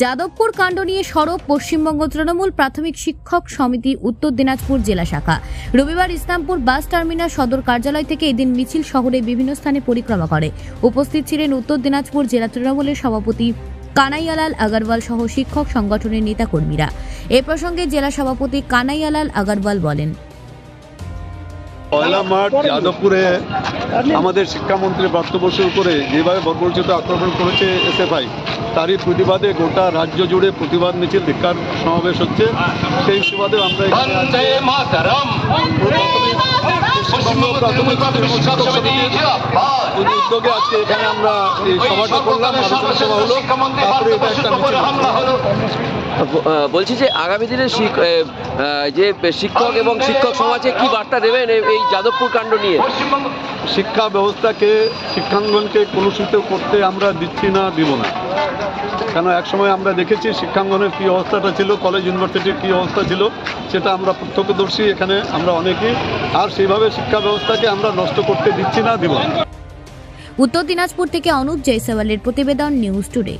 যাদবপুর কাণ্ড নিয়ে সরব পশ্চিমবঙ্গ তৃণমূল প্রাথমিক শিক্ষক সমিতি উত্তর দিনাজপুর জেলা শাখা। রবিবার ইসলামপুর বাস টার্মিনাল সদর কার্যালয় থেকে এদিন মিছিল শহরে বিভিন্ন স্থানে পরিক্রমা করে। উপস্থিত ছিলেন উত্তর দিনাজপুর জেলা তৃণমূলের সভাপতি কানাইয়ালাল আগরওয়াল সহ শিক্ষক সংগঠনের নেতাকর্মীরা। এ প্রসঙ্গে জেলা সভাপতি কানাইয়ালাল আগরওয়াল বলেন, পয়লা মার্চ যাদবপুরে আমাদের শিক্ষামন্ত্রীর বক্তব্য শুরু করে যেভাবে বর্বরোচিত আক্রমণ করেছে এসএফআই, তারই প্রতিবাদে গোটা রাজ্য জুড়ে প্রতিবাদ মিছিল ধিক্কার সমাবেশ হচ্ছে। সেই সুবাদে আমরা উদ্যোগে আজকে এখানে আমরা এই সভাটা করলাম, আলোচনা সভা হলো, তারপরে এটা একটা বলছি যে আগামী দিনে যে শিক্ষক এবং শিক্ষক সমাজে কি বার্তা দেবেন এই যাদবপুর কাণ্ড নিয়ে? শিক্ষা ব্যবস্থাকে, শিক্ষাঙ্গনকে কলুষিত করতে আমরা দিচ্ছি না, দিব না। কেন একসময় আমরা দেখেছি শিক্ষাঙ্গনের কী অবস্থাটা ছিল, কলেজ ইউনিভার্সিটির কী অবস্থা ছিল, সেটা আমরা প্রত্যক্ষদর্শী এখানে আমরা অনেকেই। আর সেইভাবে শিক্ষা ব্যবস্থাকে আমরা নষ্ট করতে দিচ্ছি না, দিব না। উত্তর দিনাজপুর থেকে অনুপ জয়সওয়ালের প্রতিবেদন, নিউজ টুডে।